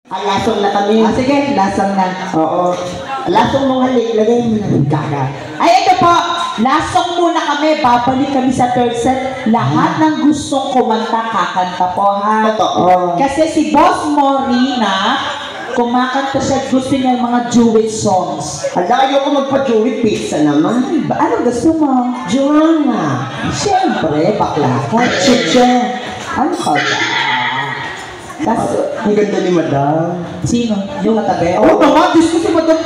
Lasong na kami. Sige, lasong na. Oo. Lasong mong halik, lagay mo na gaga. Ay, ito po. Lasong muna kami. Babalik kami sa third set. Lahat ng gustong kumanta, kakanta po, ha? Totoo. Kasi si Boss Morina, kumakanta siya, gusto niya yung mga duet songs. Hala, ayoko magpa-Joey pizza naman. Ano gusto mo? Joanna. Siyempre, bakla ka. Chicha. Ano ka ba? Ang ganda ni Madam. Sino? Yung katabi? Oo naman, Diyos ko si Madam.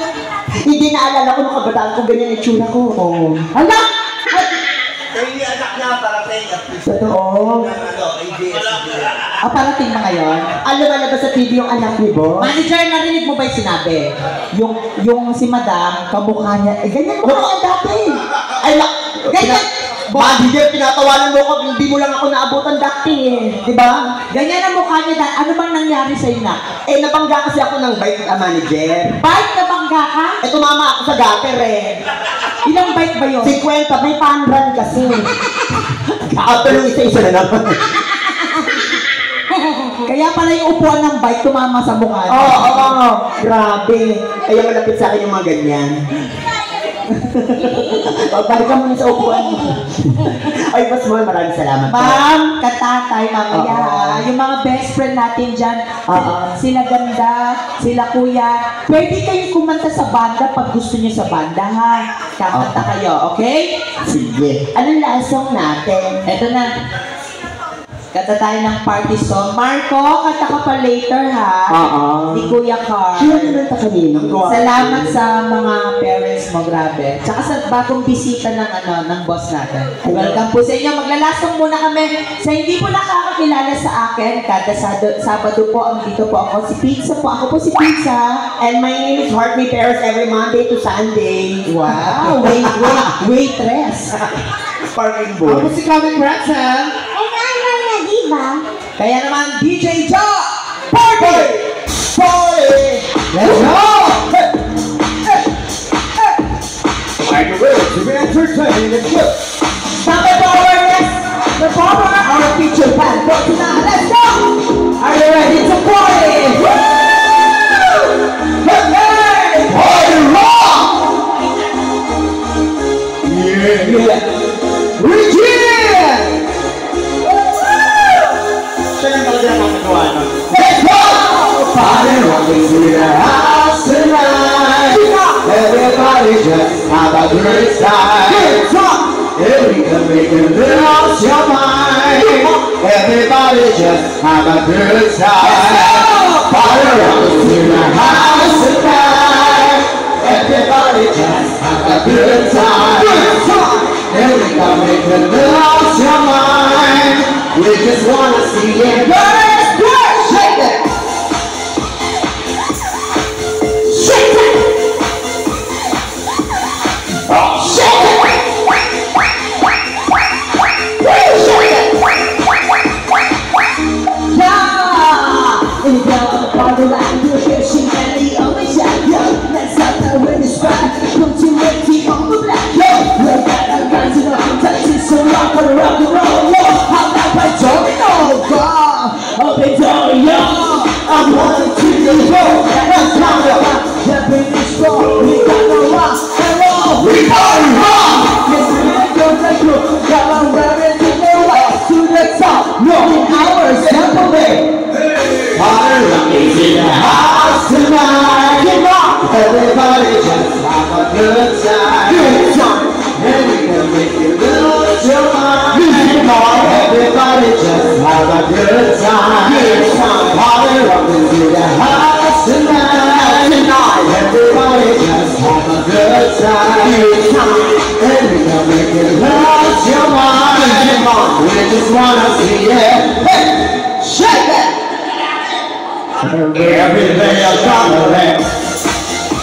Hindi naalala ko nung kabataan ko, ganyan yung tsura ko. Oo. Hala! Kaya yung anak niya parating at Totoo. Parating na ngayon. Lumalabas sa TV yung anak ni Bo. Manager, narinig mo ba yung sinabi? Yung si Madam, kamukha niya, ganyan mukha niya dati. Ay, Ganyan! Manager, tinatawanan mo ko, hindi mo lang ako naabutan dati eh. Diba? Ganyan ang mukha niya dati. Ano bang nangyari sa'yo na? Nabangga kasi ako ng bike manager. Bite na bangga ka? Tumama ako sa gutter eh. Ilang bite ba yun? 50, may panran kasi. After yung isa-isa na naman. Kaya pala yung upuan ng bike tumama sa mukha niya. Oo. Grabe. Kaya malapit sa akin yung mga ganyan. Balik ka muna sa upuan mo. Ay, Boss Moy, maraming salamat. Ma'am, katatay, mamaya. Yung mga best friend natin dyan, sila ganda, sila kuya. Pwede kayong kumanta sa banda pag gusto niyo sa banda, ha? Kakanta kayo, okay? Sige. Anong lasong natin? Eto na. Kanta tayo ng party song. Marco, kanta ka pa later, ha? Ni Kuya Carl. Sino naman ta kanina? Salamat sa mga parents mo, grabe. Tsaka sa bagong bisita ng boss natin. Welcome po sa inyo. Maglalasong muna kami. Sa hindi po nakakakilala sa akin, kada Sabado po, dito po ako. Si Pizza po. Ako po si Pizza. And my name is Heart Me Paris every Monday to Sunday. Wow! Waitress. Parking Ako board. si Carmen Bratzel. Diba? Kaya naman, DJ Jo! Party! Party! Let's go! Like the way to be entertained, let's go! Stop the power, the power, our feature band. Let's go! Are you ready to party? Woo! Hey! Party rock! Yeah! Regine! Siya yung talaga nakakagawa nun. Let's go! Party rocking to the house tonight. Everybody just have a great time. And we can make it lose your mind. Everybody just have a good time. Party rocking to the house tonight. Everybody just have a good time. And we can make it lose your mind. We just wanna see it. Girls, shake it. Shake it. Oh, shake it. Shake it. Yeah. If you're party like you're here, she can be on the shot. Yeah, let's start the winning spot. Come to the team on the black. Yeah, look at the guys in the touches so rock and roll. Up and down, y'all. I want to the road. That's how we are. Jumping is strong. We got no rock and roll. We party rock. Yes, we go like you. Got my rabbit to the right to the top. Rolling hours, simple way. Party rock is in the house tonight. Come on, everybody just have a good time. Good time. And we can make you lose your mind. Everybody just have a good time. Good time. Party rockin' to the house tonight. Everybody just have a good time. Good time. And we can make you lose your mind. We just wanna see it. Hey, shake it. Everything is coming.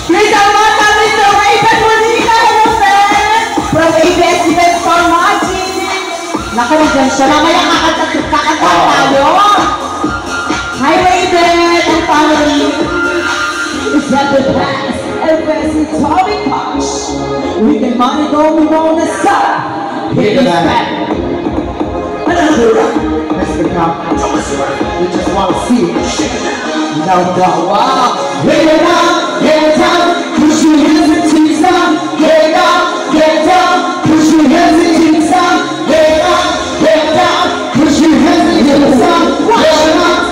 Please welcome Mr. Raven Molina, hello friend. From ABS-CBN for Marching. Nakalijan siya. Mamaya kakanta tayo. Hi Raven and family. Is that the best? And best is Tommy Koch. We can money go, we wanna stop. Hit the back. Another rock. to come. We just want to see it. No, no, wow. Get up, get up, push your hands and cheeks up. Get up, push your hands and cheeks up. Get up, push your hands and cheeks up. Get up,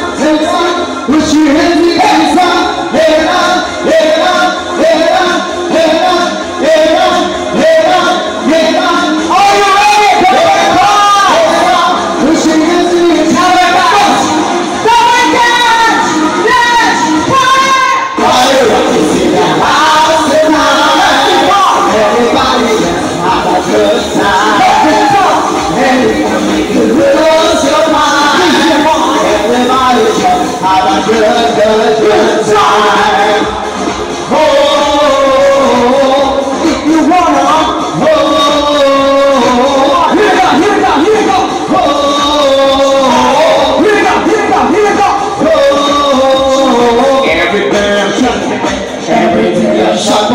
push your hands and cheeks up. Get up, get up, get up, get up, get up, get up, get up. Are you ready? Get up, push your hands and cheeks up. Good time. Oh, if you wanna, oh, here we go. Oh, here we go. Oh, every damn shot, every damn shot.